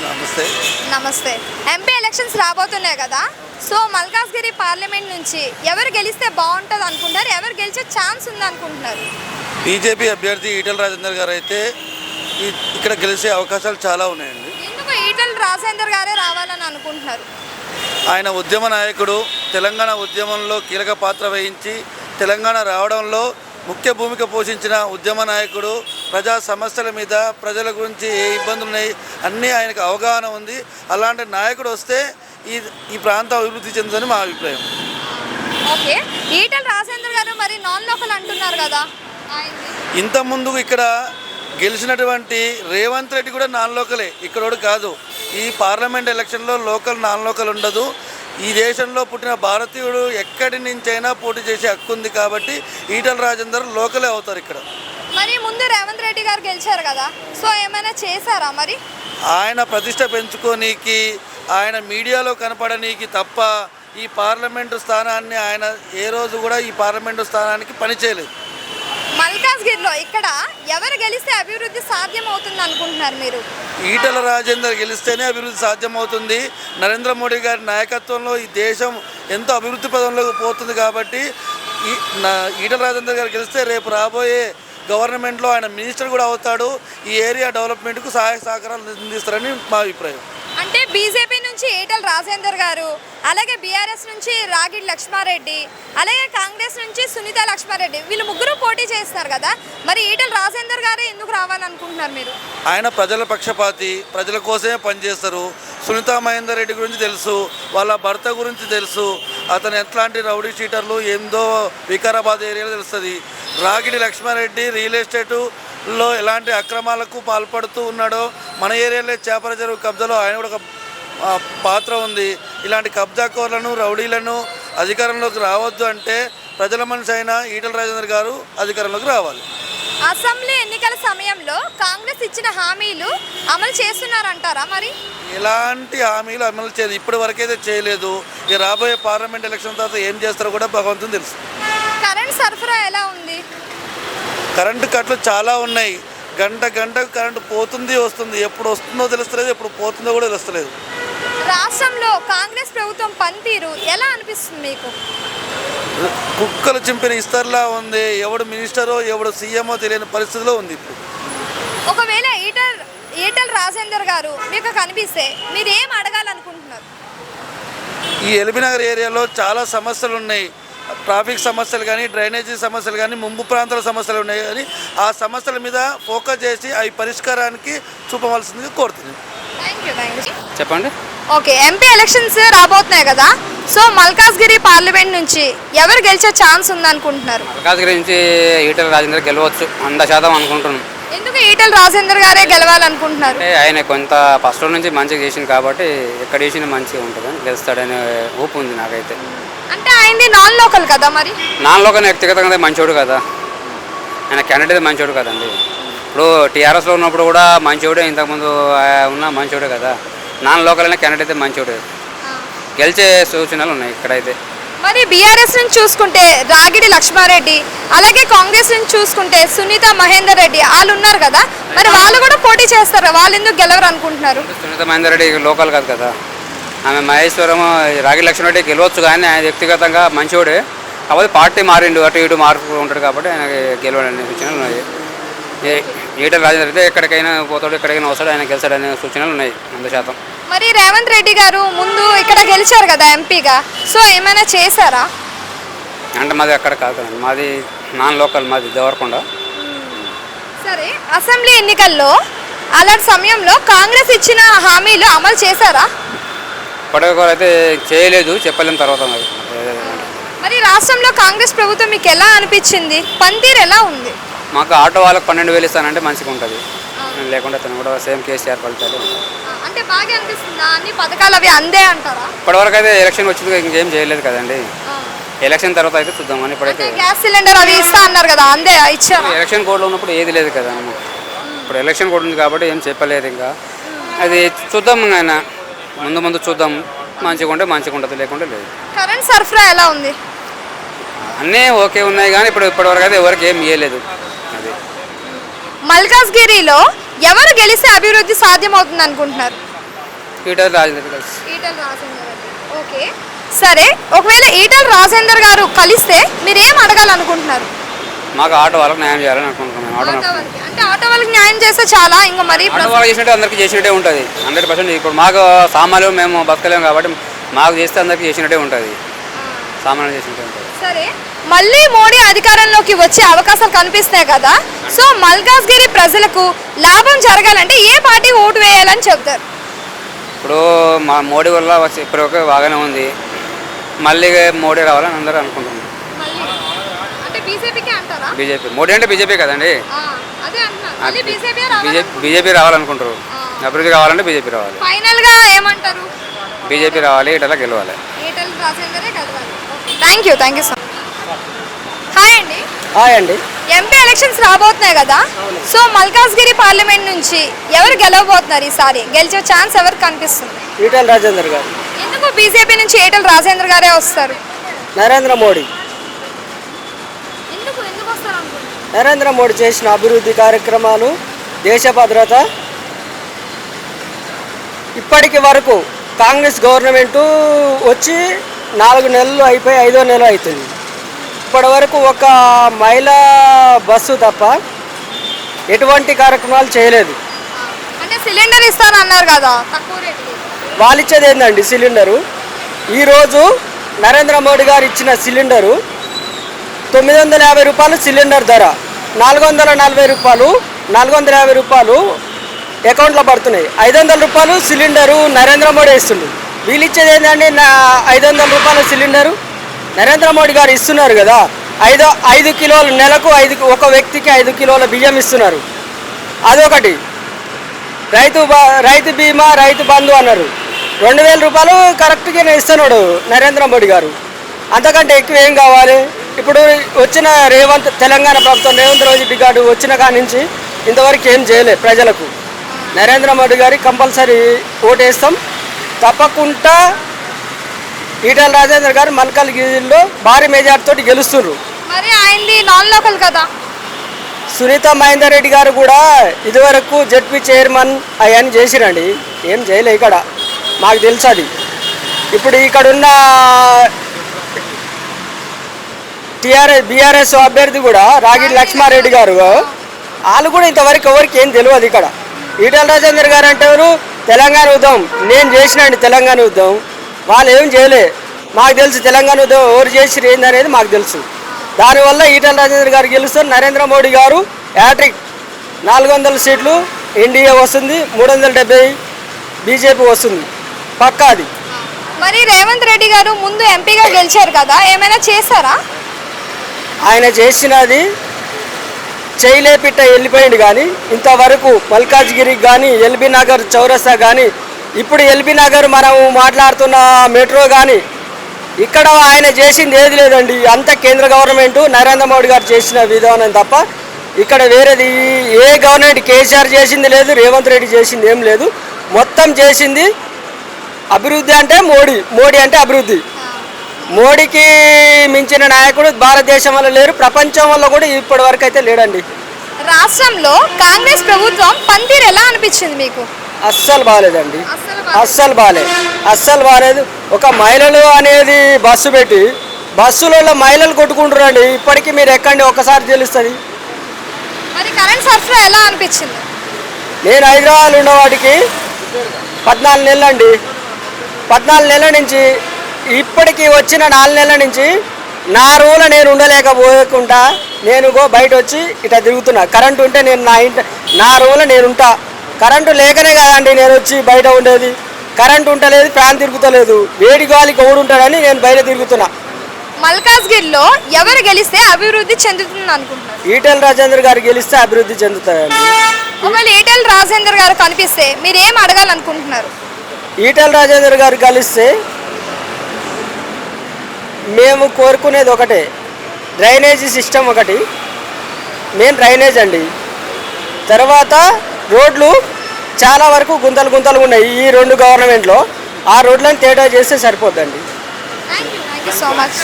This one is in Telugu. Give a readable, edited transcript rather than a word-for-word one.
నమస్తే. నమస్తే. ఎంపీ ఎలక్షన్స్ రాబోతున్నాయి కదా, సో మల్కాజ్గిరి పార్లమెంట్ నుంచి ఎవరు గెలిస్తే బాగుంటుంది అనుకుంటారు, ఎవరు గెలిచే ఛాన్స్ ఉంది అనుకుంటున్నారు? బీజేపీ అభ్యర్థి ఈటెల రాజేందర్ గారు అయితే ఇక్కడ గెలిచే అవకాశాలు చాలా ఉన్నాయండి. ఎందుకు ఈటెల రాజేందర్ గారే రావాలని అనుకుంటున్నారు? ఆయన ఉద్యమ నాయకుడు, తెలంగాణ ఉద్యమంలో కీలక పాత్ర వహించి తెలంగాణ రావడంలో ముఖ్య భూమిక పోషించిన ఉద్యమ నాయకుడు. ప్రజా సమస్యల మీద, ప్రజల గురించి ఏ ఇబ్బందులు ఉన్నాయి అన్నీ ఆయనకు అవగాహన ఉంది. అలాంటి నాయకుడు వస్తే ఈ ప్రాంతం అభివృద్ధి చెందుతుందని మా అభిప్రాయం. ఓకే, ఈటెల రాజేందర్ గారు మరి నాన్ లోకల్ అంటున్నారు కదా, ఇంతకుముందు ఇక్కడ గెలిచినటువంటి రేవంత్ రెడ్డి కూడా నాన్ లోకలే, ఇక్కడోడు కాదు. ఈ పార్లమెంట్ ఎలక్షన్లో లోకల్ నాన్ లోకల్ ఉండదు. ఈ దేశంలో పుట్టిన భారతీయుడు ఎక్కడి నుంచైనా పోటీ చేసే హక్కు ఉంది కాబట్టి ఈటెల రాజేందర్ లోకలే అవుతారు ఇక్కడ. మరి ముందు రేవంత్ రెడ్డి గారు గెలిచారు కదా, సో ఏమైనా చేశారా మరి? ఆయన ప్రతిష్ట పెంచుకోనీకి, ఆయన మీడియాలో కనపడనీకి తప్ప ఈ పార్లమెంటు స్థానాన్ని ఆయన ఏ రోజు కూడా ఈ పార్లమెంటు స్థానానికి పనిచేయలేదు. మల్కాజ్గిరిలో ఇక్కడ ఎవరు గెలిస్తే అభివృద్ధి సాధ్యం అవుతుంది అనుకుంటున్నారు మీరు? ఈటెల రాజేందర్ గెలిస్తేనే అభివృద్ధి సాధ్యమవుతుంది. నరేంద్ర మోడీ గారి నాయకత్వంలో ఈ దేశం ఎంతో అభివృద్ధి పదంలోకి పోతుంది కాబట్టి ఈటెల రాజేందర్ గారు గెలిస్తే రేపు రాబోయే గవర్నమెంట్లో ఆయన మినిస్టర్ కూడా అవుతాడు. ఈ ఏరియా డెవలప్మెంట్కు సహాయ సహకారాలు అందిస్తారని మా అభిప్రాయం. అంటే బీజేపీ నుంచి ఈటెల రాజేందర్ గారు, అలాగే బీఆర్ఎస్ నుంచి రాగిడి లక్ష్మారెడ్డి, అలాగే కాంగ్రెస్ నుంచి సునీత లక్ష్మారెడ్డి, వీళ్ళు ముగ్గురు పోటీ చేస్తారు కదా, మరి ఈటెల రాజేందర్ గారే ఎందుకు రావాలనుకుంటున్నారు మీరు? ఆయన ప్రజల పక్షపాతి, ప్రజల కోసమే పనిచేస్తారు. సునీత మహేందర్ రెడ్డి గురించి తెలుసు, వాళ్ళ భర్త గురించి తెలుసు, అతను ఎట్లాంటి రౌడీ షీటర్లు ఏందో వికారాబాద్ ఏరియాలో తెలుస్తుంది. రాగిడి లక్ష్మారెడ్డి రియల్ ఎస్టేటులో ఎలాంటి అక్రమాలకు పాల్పడుతూ ఉన్నాడో, మన ఏరియాలో చేపల చెరువు కబ్జాలో ఆయన కూడా ఒక పాత్ర ఉంది. ఇలాంటి కబ్జాకోర్లను, రౌడీలను అధికారంలోకి రావద్దు అంటే ప్రజల మనిషి అయిన ఈటెల రాజేందర్ గారు అధికారంలోకి రావాలి. అసెంబ్లీ ఎన్నికల సమయంలో కాంగ్రెస్ ఇచ్చిన హామీలు అమలు చేస్తున్నారంటారా? మరి ఎలాంటి హామీలు అమలు చేయలేదు, ఇప్పటి వరకైతే చేయలేదు. ఈ రాబోయే పార్లమెంట్ ఎలక్షన్ తర్వాత ఏం చేస్తారో కూడా భగవంతుని తెలుసు. కరెంట్ సరఫరా ఎలా ఉంది? కరెంటు కట్లు చాలా ఉన్నాయి. గంటకు కరెంటు పోతుంది, వస్తుంది. ఎప్పుడు వస్తుందో తెలుస్తలేదు, ఎప్పుడు పోతుందో కూడా తెలుస్తలేదు. రాష్ట్రంలో కాంగ్రెస్ ప్రభుత్వం పనితీరు ఎలా అనిపిస్తుంది మీకు? కుక్కలు చింపిన ఇస్తర్లా ఉంది. ఎవడు మినిస్టరో ఎవడు సీఎమో తెలియని పరిస్థితిలో ఉంది ఇప్పుడు. ఒకవేళ ఈటెల రాజేందర్ గారు మీకు కనిపిస్తే మీరు ఏం అడగాలనుకుంటున్నారు? ఈ ఎల్బీనగర్ ఏరియాలో చాలా సమస్యలు ఉన్నాయి. ట్రాఫిక్ సమస్యలు కానీ, డ్రైనేజీ సమస్యలు కానీ, ముంపు ప్రాంతాల సమస్యలు ఉన్నాయి. కానీ ఆ సమస్యల మీద ఫోకస్ చేసి అవి పరిష్కారానికి చూపవలసిందిగా కోరుతున్నాను. చెప్పండి. ఓకే, ఎంపీ ఎలక్షన్స్ రాబోతున్నాయి కదా, సో మల్కాజ్గిరి పార్లమెంట్ నుంచి ఎవరు గెలిచే ఛాన్స్ ఉందనుకుంటున్నారు? మల్కాజ్గిరి నుంచి ఈటెల రాజేందర్ గెలవచ్చు 100% అనుకుంటున్నాను. ఎందుకు ఈటెల రాజేందర్ గారే గెలవాలనుకుంటున్నారు? అంటే ఆయన కొంత ఫస్ట్ నుంచి మంచిగా చేసింది కాబట్టి ఎక్కడ చేసిన మంచిగా ఉంటుందని గెలుస్తాడనే ఊపు ఉంది నాకైతే. అంటే ఆయనది నాన్ లోకల్ కదా, మరి నాన్ లోకల్ వ్యక్తిగతంగా మంచోడు కదా, ఆయన క్యాండిడేట్ మంచోడు కదండి. ఇప్పుడు టీఆర్ఎస్లో ఉన్నప్పుడు కూడా మంచోడే, ఇంతకుముందు ఉన్న మంచోడే కదా. నాన్ లోకల్ అయినా క్యాండిడేట్ అయితే మంచోడే, గెలిచే సూచనలు ఉన్నాయి ఇక్కడైతే. మరి బీఆర్ఎస్ నుంచి చూసుకుంటే రాగిడి లక్ష్మారెడ్డి, అలాగే కాంగ్రెస్ నుంచి చూసుకుంటే సునీత మహేందర్ రెడ్డి వాళ్ళు ఉన్నారు కదా, మరి వాళ్ళు కూడా పోటీ చేస్తారు, వాళ్ళు ఎందుకు గెలవరు అనుకుంటున్నారు? సునీత మహేందర్ రెడ్డి లోకల్ కాదు కదా, ఆమె మహేశ్వరం రాగిడి లక్ష్మారెడ్డి గెలవచ్చు కానీ ఆయన వ్యక్తిగతంగా మంచోడే. కాకపోతే పార్టీ మారిండు, అటు ఇటు మార్పు ఉంటాడు కాబట్టి ఆయన గెలవడనే సూచనలు ఉన్నాయి. ఈటెల రాజేందర్ అయితే ఎక్కడికైనా పోతాడు, ఎక్కడికైనా వస్తాడు, ఆయన గెలిచాడనే సూచనలు ఉన్నాయి 100%. మరి రేవంత్ రెడ్డి గారు ముందు ఇక్కడ గెలిచారు కదా ఎంపీగా, సో ఏమైనా చేశారా? అంటే మాది అక్కడ కాదు కదండి, మాది నాన్ లోకల్, మాది దేవరకొండ. సరే, అసెంబ్లీ ఎన్నికల్లో అలాంటి సమయంలో కాంగ్రెస్ ఇచ్చిన హామీలు అమలు చేశారా? ఇప్పటివరకు అయితే చేయలేదు, చెప్పలేము తర్వాత. మరి రాష్ట్రంలో కాంగ్రెస్ ప్రభుత్వం మీకు ఎలా అనిపించింది? పనితీరు ఎలా ఉంది? మాకు ఆటో వాళ్ళకి 12,000 ఇస్తానంటే మంచిగా ఉంటుంది, లేకుంటే తను కూడా సేమ్ కేసీఆర్ ఫలితాలు. అంటే బాగా అనిపిస్తుందా? అన్ని పథకాలు అవి అందే అంటారా? ఇప్పటివరకు అయితే ఎలక్షన్ వచ్చింది, ఇంకేం చేయలేదు కదండి. ఎలక్షన్ తర్వాత అయితే చూద్దాం. అని ఇప్పుడైతే గ్యాస్ సిలిండర్ అవి ఇస్తా అన్నారు కదా, అందే ఇచ్చారు. ఎలక్షన్ కోడ్లో ఉన్నప్పుడు ఏది లేదు కదా, ఇప్పుడు ఎలక్షన్ కోడ్ ఉంది కాబట్టి ఏం చెప్పలేదు. ఇంకా అది చూద్దాం, ఆయన ముందు చూద్దాం. మంచిగా ఉంటే మంచిగా ఉంటుంది, లేకుంటే లేదు. కరెంట్ సరఫరా ఎలా ఉంది? అన్నీ ఓకే ఉన్నాయి కానీ ఇప్పటివరకు అయితే ఎవరికి ఏం ఇవ్వలేదు. అది మల్కాజ్గిరిలో ఎవరు గెలిస్తే అభివృద్ధి సాధ్యమవుతుంది అనుకుంటున్నారు? ఈటల రాజేందర్ కలిసి. ఈటల రాజేందర్ రెడ్డి. ఓకే, సరే, ఒకవేళ ఈటల రాజేందర్ గారు కలిస్తే మీరు ఏం అడగాలనుకుంటున్నారు? మాకు ఆటో వాళ్ళకి న్యాయం చేయాలని అనుకుంటున్నాను. ఆటో అంటే ఆటో వాళ్ళకి న్యాయం చేస్తే చాలా, ఇంకా మరి ఆటో వాళ్ళకి చేసినట్టే అందరికీ చేసినట్టే ఉంటుంది 100%. ఇప్పుడు మాకు సామాన్లు మేము బతకలేము కాబట్టి మాకు చేస్తే అందరికీ చేసినట్టే ఉంటుంది, సామాన్లు చేసినట్టే ఉంటుంది. సరే, మళ్ళీ మోడీ అధికారంలోకి వచ్చే అవకాశాలు కనిపిస్తున్నాయి కదా, సో మల్కాజ్గిరి ప్రజలకు లాభం జరగాలంటే ఏ పార్టీ ఓటు వేయాలని చెప్తారు? ఇప్పుడు మా మోడీ వల్ల ఇప్పటివరకు బాగానే ఉంది, మళ్ళీ మోడీ రావాలని అందరూ అనుకుంటున్నారు. అంటే బీజేపీకి అంటారా? బీజేపీ, మోడీ అంటే బీజేపీ కదండి, అదే అంటున్నారు. మళ్ళీ బీజేపీ బీజేపీ రావాలనుకుంటారు. అభివృద్ధి కావాలంటే బీజేపీ రావాలి. ఫైనల్ గా ఏమంటారు? బీజేపీ రావాలి, ఈటల గెలవాలి. ఈటల రాజేందరే గెలవాలి. Thank you so much. Hi అండి. హాయ్ అండి. ఎంపీ ఎలక్షన్స్ రాబోతున్నాయి కదా, సో మల్కాజ్గిరి పార్లమెంట్ నుంచి ఎవరు గెలవబోతున్నారు ఈసారి? గెలిచే ఛాన్స్ ఎవరికి కనిపిస్తుంది? ఈటల రాజేందర్ గారు. ఎందుకు బీజేపీ నుంచి ఈటల రాజేందర్ గారే వస్తారు? నరేంద్ర మోడీ. ఎందుకు వస్తారు అనుకుంటున్నారు? నరేంద్ర మోడీ చేసిన అభివృద్ధి కార్యక్రమాలు, దేశ భద్రత. ఇప్పటికి వరకు కాంగ్రెస్ గవర్నమెంటు వచ్చి 4 నెలలు అయిపోయి 5వ నెల అవుతుంది. ఇప్పటి వరకు ఒక మహిళా బస్సు తప్ప ఎటువంటి కార్యక్రమాలు చేయలేదు. అంటే సిలిండర్ ఇస్తారన్నారు కదా తక్కువ రేటుకి, వాళ్ళు ఇచ్చేది ఏంటండి సిలిండరు? ఈరోజు నరేంద్ర మోడీ గారు ఇచ్చిన సిలిండరు 950 రూపాయలు సిలిండర్ ధర, 440 రూపాయలు 450 రూపాయలు అకౌంట్లో పడుతున్నాయి. 500 రూపాయలు సిలిండరు నరేంద్ర మోడీ ఇస్తుండు. వీళ్ళు ఇచ్చేది ఏంటండి 500 రూపాయల సిలిండరు నరేంద్ర మోడీ గారు ఇస్తున్నారు కదా. 5 కిలోలు నెలకు ఒక వ్యక్తికి 5 కిలోల బియ్యం ఇస్తున్నారు. అదొకటి. రైతు బీమా, రైతు బంధు అన్నారు. 2000 రూపాయలు కరెక్ట్గానే ఇస్తున్నాడు నరేంద్ర మోడీ గారు. అంతకంటే ఎక్కువ ఏం కావాలి? ఇప్పుడు వచ్చిన తెలంగాణ ప్రభుత్వం రేవంత్ రెడ్డి గారు వచ్చిన కాడి నుంచి ఇంతవరకు ఏం చేయలే ప్రజలకు. నరేంద్ర మోడీ గారికి కంపల్సరీ ఓటేస్తాం. తప్పకుండా ఈటల రాజేందర్ గారు మల్కాజ్గిరిలో భారీ మెజార్టీతో గెలుస్తున్నారు. మరి ఆయనది నాన్ లోకల్ కదా. సునీత మహేందర్ రెడ్డి గారు కూడా ఇదివరకు జెడ్పీ చైర్మన్ అవన్నీ చేసిరండి, ఏం చేయలే ఇక్కడ, మాకు తెలుసు అది. ఇప్పుడు ఇక్కడున్న బీఆర్ఎస్ అభ్యర్థి కూడా రాగిడి లక్ష్మారెడ్డి గారు, వాళ్ళు కూడా ఇంతవరకు ఎవరికి ఏం తెలియదు ఇక్కడ. ఈటల రాజేందర్ గారు అంటే ఎవరు? తెలంగాణ ఉద్యమం నేను చేసినండి, తెలంగాణ ఉద్యమం. వాళ్ళు ఏం చేయలే, మాకు తెలుసు తెలంగాణ ఉద్యమం ఎవరు చేసిరు ఏందనేది మాకు తెలుసు. దానివల్ల ఈటల రాజేందర్ గారు గెలుస్తారు. నరేంద్ర మోడీ గారు హ్యాట్రిక్ 400 సీట్లు ఎన్డీఏ వస్తుంది, 370 బీజేపీ వస్తుంది పక్కా అది. మరి రేవంత్ రెడ్డి గారు ముందు ఎంపీగా గెలిచారు కదా, ఏమైనా చేశారా? ఆయన చేసినది చేయలేపిట్ట వెళ్ళిపోయింది. కానీ ఇంతవరకు మల్కాజ్గిరికి కానీ, ఎల్బీ నగర్ చౌరస్తా కానీ, ఇప్పుడు ఎల్బీ నగర్ మనం మాట్లాడుతున్న మెట్రో కానీ, ఇక్కడ ఆయన చేసింది ఏది లేదండి. అంత కేంద్ర గవర్నమెంట్ నరేంద్ర మోడీ గారు చేసిన విధానం తప్ప ఇక్కడ వేరేది ఏ గవర్నమెంట్ కేసీఆర్ చేసింది లేదు, రేవంత్ రెడ్డి చేసింది ఏం లేదు. మొత్తం చేసింది అభివృద్ధి అంటే మోడీ అంటే అభివృద్ధి. మోడీకి మించిన నాయకుడు భారతదేశంలో లేరు, ప్రపంచం వల్ల కూడా ఇప్పటి వరకు అయితే లేడండి. రాష్ట్రంలో కాంగ్రెస్ ప్రభుత్వం పనితీరు ఎలా అనిపించింది మీకు? అస్సలు బాగాలేదండి, అస్సలు బాగాలేదు. ఒక మహిళలు అనేది బస్సు పెట్టి బస్సులలో మహిళలు కొట్టుకుంటారండి. ఇప్పటికీ మీరు ఎక్కండి ఒక్కసారి తెలుస్తుంది. మరి కరెంట్ సరఫరా ఎలా అనిపించింది? నేను హైదరాబాద్ ఉన్నవాడికి 14 నెలలు అండి. 14 నెలల నుంచి ఇప్పటికి వచ్చిన 4 నెలల నుంచి నా రూల నేను ఉండలేకపోకుండా నేను బయట వచ్చి ఇట్లా తిరుగుతున్నా. కరెంటు ఉంటే నేను నా రూల నేను ఉంటా. కరెంటు లేకనే కాదండి నేను వచ్చి బయట ఉండేది. కరెంటు ఉంటలేదు, ఫ్యాన్ తిరుగుతలేదు, వేడి గాలికి ఉంటాడని నేను బయట తిరుగుతున్నా. మల్కాజ్గిరిలో ఎవరు గెలిస్తే అభివృద్ధి చెందుతుంది అనుకుంటున్నారు? ఈటల రాజేందర్ గారు గెలిస్తే అభివృద్ధి చెందుతారండి. ఒకవేళ ఈటల రాజేందర్ గారు కనిపిస్తే మీరు ఏం అడగాలనుకుంటున్నారు? ఈటల రాజేందర్ గారు కలిస్తే మేము కోరుకునేది ఒకటే, డ్రైనేజీ సిస్టమ్ ఒకటి, మెయిన్ డ్రైనేజ్ అండి. తర్వాత రోడ్లు చాలా వరకు గుంతలు ఉన్నాయి ఈ 2 గవర్నమెంట్లో. ఆ రోడ్లను తేడా చేస్తే సరిపోద్దండి. Thank you so much.